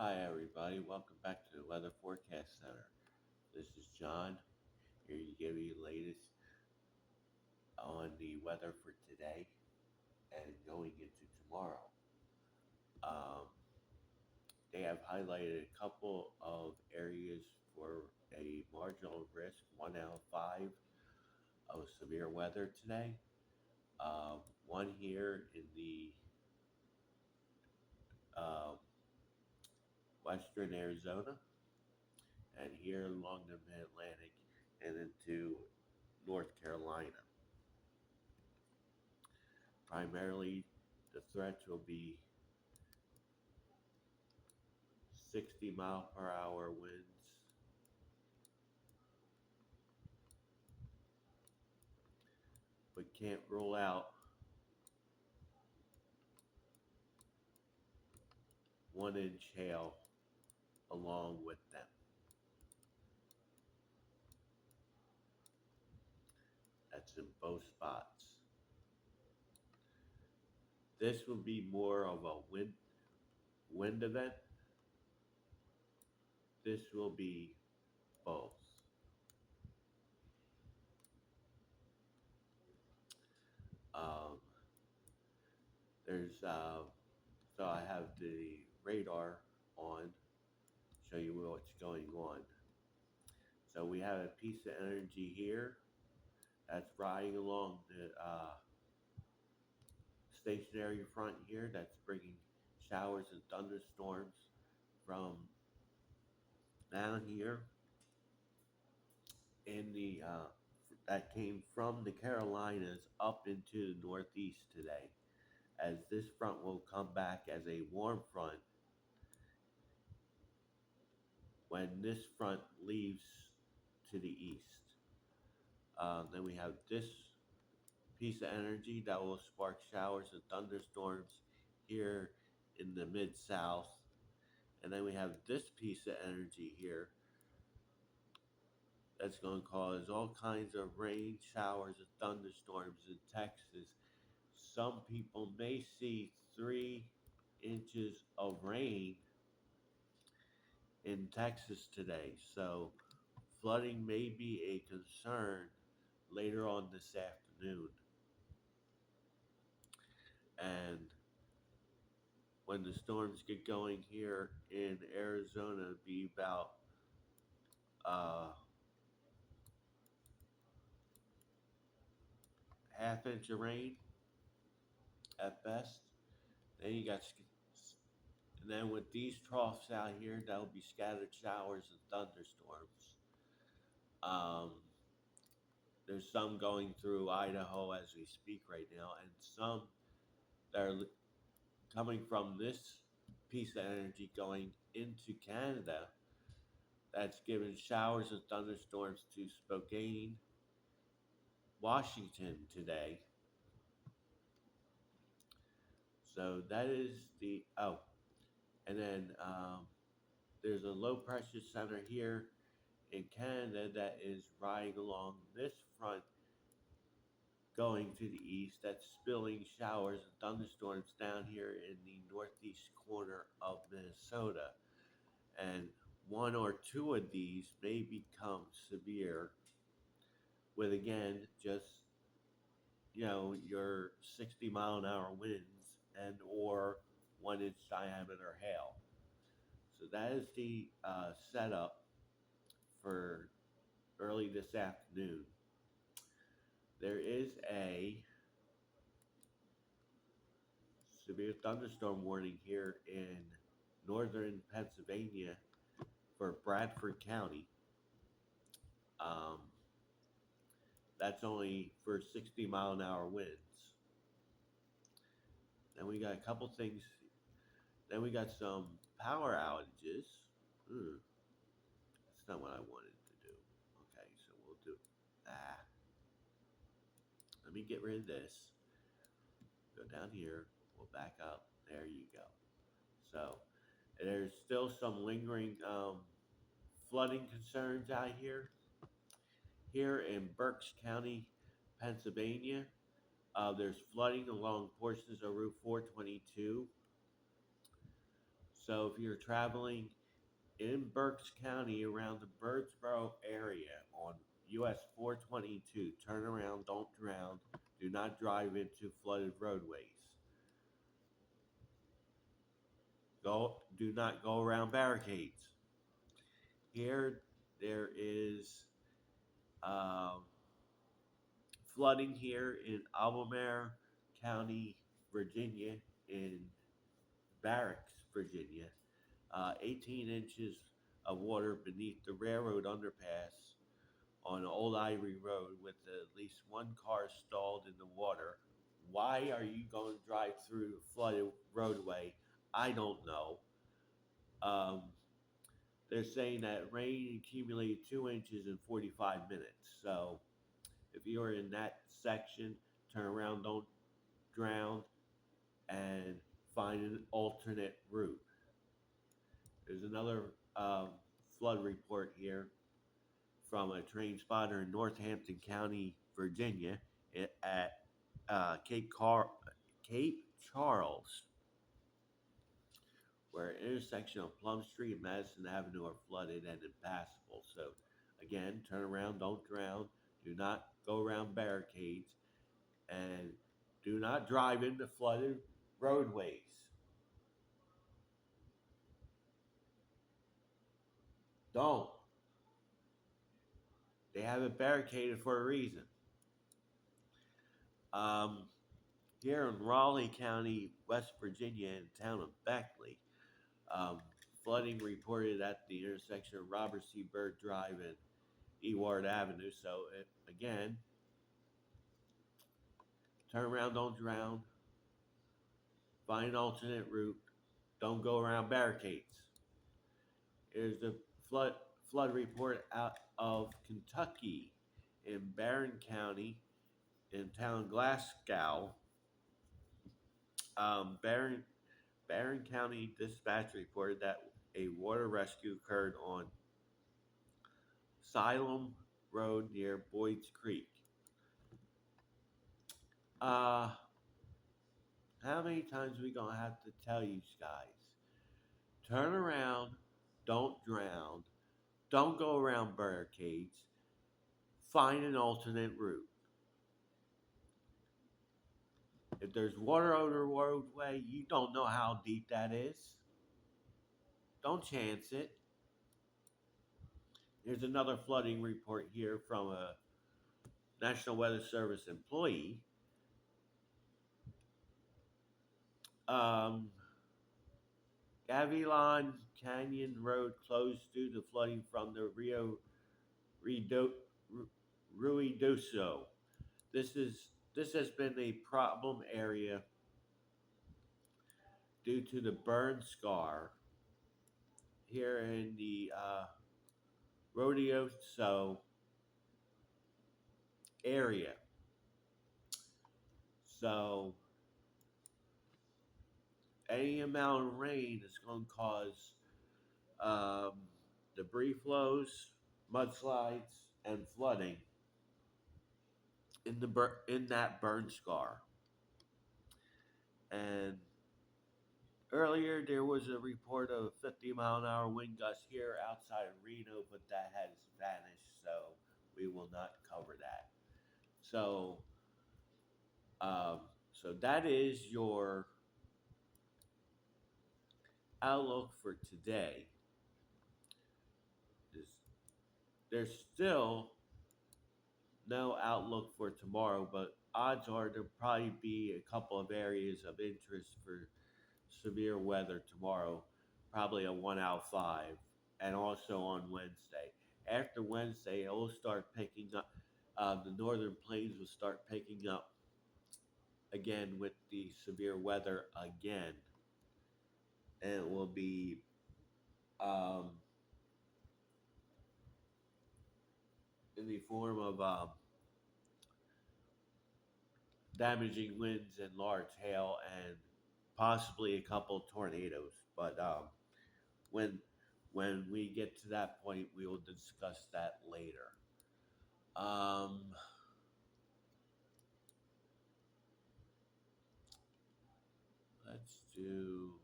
Hi, everybody. Welcome back to the Weather Forecast Center. This is John here to give you the latest on the weather for today and going into tomorrow. Um, they have highlighted a couple of areas for a marginal risk, 1 out of 5 of severe weather today. One here in the um, western Arizona, and here along the Mid Atlantic and into North Carolina. Primarily, the threats will be 60-mile-per-hour winds, but can't rule out 1 inch hail along with them. That's in both spots. This will be more of a wind event. This will be both. Um, there's so I have the radar on, show you what's going on. So we have a piece of energy here that's riding along the stationary front here that's bringing showers and thunderstorms from down here in the that came from the Carolinas up into the Northeast today, as this front will come back as a warm front when this front leaves to the east. Then we have this piece of energy that will spark showers and thunderstorms here in the mid south. And then we have this piece of energy here that's going to cause all kinds of rain, showers, and thunderstorms in Texas. Some people may see 3 inches of rain in Texas today. So flooding may be a concern later on this afternoon. And when the storms get going here in Arizona, it'll be about uh, ½ inch of rain at best. Then you got, and then with these troughs out here, that'll be scattered showers and thunderstorms. Um, there's some going through Idaho as we speak right now, and some that are coming from this piece of energy going into Canada. That's giving showers and thunderstorms to Spokane, Washington today. So that is the and then there's a low pressure center here in Canada that is riding along this front going to the east, that's spilling showers and thunderstorms down here in the northeast corner of Minnesota. And one or two of these may become severe with, again, just your 60-mile-an-hour winds and or 1 inch diameter hail. So that is the setup for early this afternoon. There is a severe thunderstorm warning here in northern Pennsylvania for Bradford County. Um, that's only for 60-mile-an-hour winds. Then we got a couple things. Then we got some power outages. That's not what I wanted to do. Okay, so we'll do. Let me get rid of this. Go down here. We'll back up. There you go. So there's still some lingering flooding concerns out here. Here in Berks County, Pennsylvania, there's flooding along portions of Route 422. So if you're traveling in Berks County around the Birdsboro area on US 422, turn around, don't drown, do not drive into flooded roadways. Do not go around barricades. Here there is um, flooding here in Albemarle County, Virginia, in Barracks, Virginia. 18 inches of water beneath the railroad underpass on Old Ivory Road with at least one car stalled in the water. Why are you going to drive through a flooded roadway? I don't know. Um, they're saying that rain accumulated 2 inches in 45 minutes. So if you're in that section, turn around, don't drown, and find an alternate route. There's another flood report here from a train spotter in Northampton County, Virginia, at Cape Charles, where an intersection of Plum Street and Madison Avenue are flooded and impassable. So, again, turn around, don't drown, do not go around barricades, and do not drive into flooded roadways. Don't. They have it barricaded for a reason. Um, Here in Raleigh County, West Virginia, in the town of Beckley, um, flooding reported at the intersection of Robert C. Byrd Drive and Ewart Avenue. So, again, turn around, don't drown, find an alternate route, don't go around barricades. Here's a flood report out of Kentucky in Barron County in town Glasgow. Barron County Dispatch reported that a water rescue occurred on Siloam Road near Boyd's Creek. Uh, how many times are we gonna have to tell you guys? Turn around, don't drown, don't go around barricades, find an alternate route. If there's water over the roadway, you don't know how deep that is. Don't chance it. There's another flooding report here from a National Weather Service employee. Um, Gavilan Canyon Road closed due to flooding from the Ruidoso. This has been a problem area due to the burn scar here in the Rodioso area. So any amount of rain is going to cause um, debris flows, mudslides, and flooding in that burn scar. And earlier there was a report of 50-mile-an-hour wind gusts here outside of Reno, but that has vanished, so we will not cover that. So, um, so that is your outlook for today. There's still no outlook for tomorrow, but odds are there'll probably be a couple of areas of interest for severe weather tomorrow, probably a 1 out of 5, and also on Wednesday. After Wednesday, it will start picking up. The northern plains will start picking up again with the severe weather again, and it will be um, in the form of damaging winds and large hail and possibly a couple of tornadoes. But when when we get to that point, we will discuss that later. Um, let's do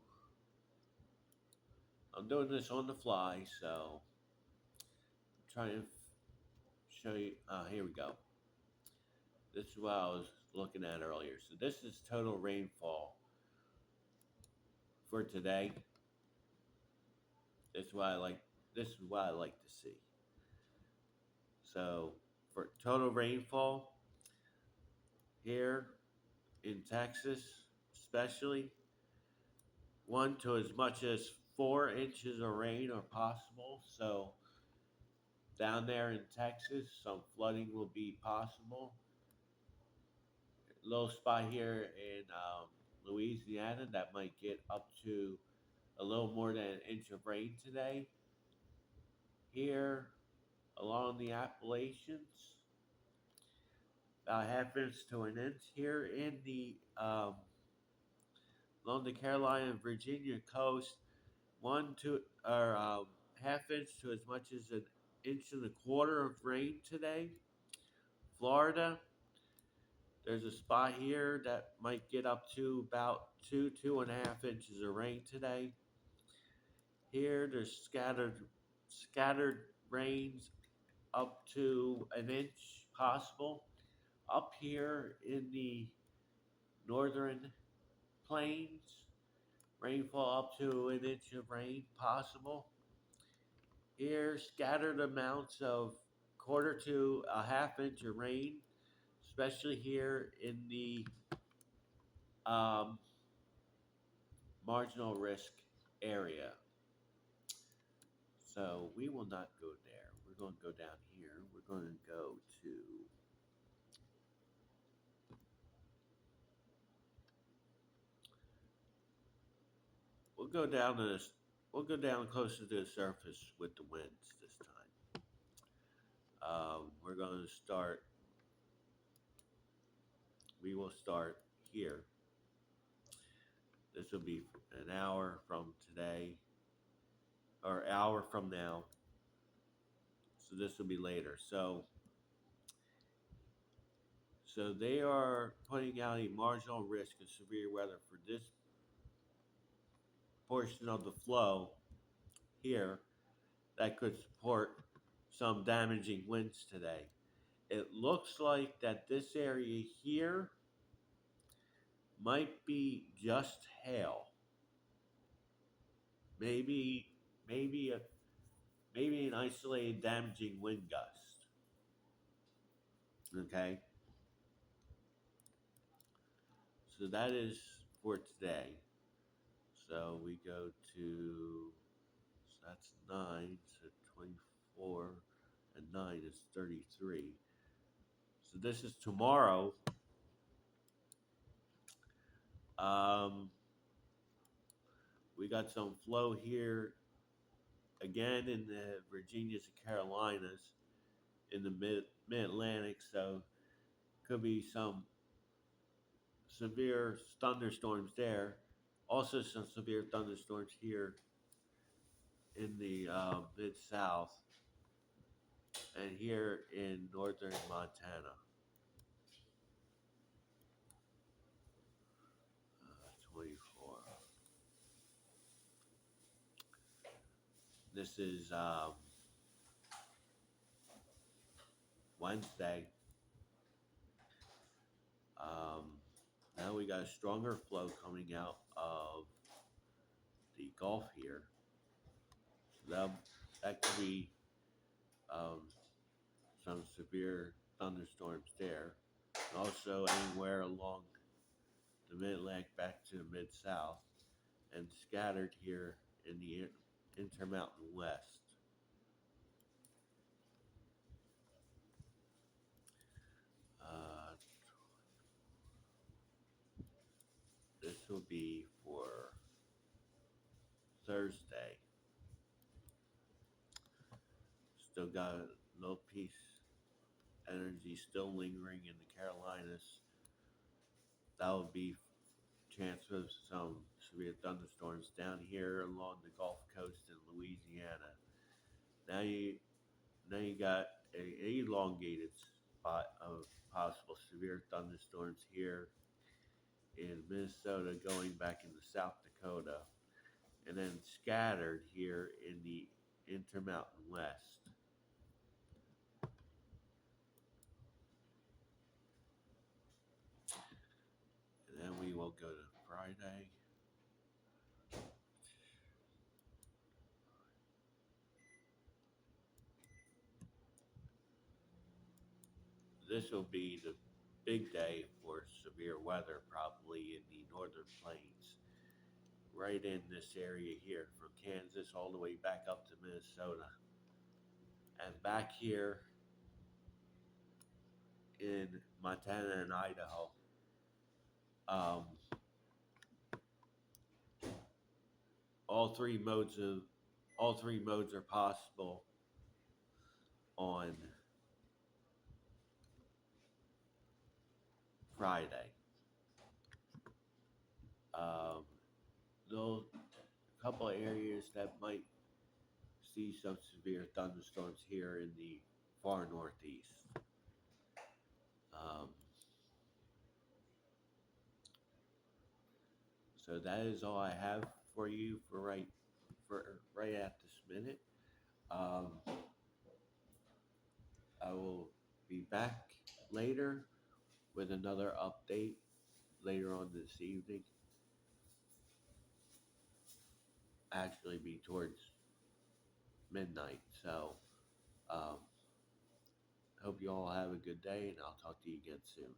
I'm doing this on the fly, so I'm trying to show you. Here we go. This is what I was looking at earlier. So this is total rainfall for today. This is what I like. This is what I like to see. So for total rainfall here in Texas, especially 1 to as much as 4 inches of rain are possible. So down there in Texas, some flooding will be possible. Little spot here in Louisiana that might get up to a little more than an inch of rain today. Here along the Appalachians, about half inch to an inch. Here in the along the Carolina and Virginia coast, one to or half inch to as much as an inch and a quarter of rain today. Florida, there's a spot here that might get up to about 2.5 inches of rain today. Here, there's scattered rains up to an inch possible. Up here in the northern plains, rainfall up to an inch of rain possible. Here, scattered amounts of quarter to a half inch of rain, especially here in the um, marginal risk area. So we will not go there. We're going to go down here. We're going to go to we'll go down to this. We'll go down closer to the surface with the winds this time. We're going to start. We will start here. This will be an hour from today, or hour from now. So this will be later. So they are putting out a marginal risk of severe weather for this portion of the flow here that could support some damaging winds today. It looks like that this area here might be just hail. Maybe maybe a maybe an isolated damaging wind gust. Okay? So that is for today. So we go to so that's 9, so 24 and 9 is 33. So this is tomorrow. Um, we got some flow here again in the Virginias and Carolinas in the mid Atlantic, so could be some severe thunderstorms there. Also, some severe thunderstorms here in the mid South and here in northern Montana. 24. This is Wednesday. Um, Now we got a stronger flow coming out of the Gulf here. So that could be um, some severe thunderstorms there. And also anywhere along the mid Atlantic back to the mid South, and scattered here in the Intermountain West. Uh, this will be for Thursday. Still got a low piece energy still lingering in the Carolinas. That would be chance of some severe thunderstorms down here along the Gulf Coast in Louisiana. Now you now you got an elongated spot of possible severe thunderstorms here in Minnesota going back into South Dakota and then scattered here in the Intermountain West. And then we will go to Friday. This will be the big day for severe weather, probably in the northern plains, right in this area here, from Kansas all the way back up to Minnesota. And back here in Montana and Idaho, um, all three modes of all three modes are possible on Friday. Um, though a couple of areas that might see some severe thunderstorms here in the far northeast. Um, so that is all I have for you for right at this minute. Um, I will be back later with another update later on this evening. Actually, be towards midnight. So, um, hope you all have a good day, and I'll talk to you again soon.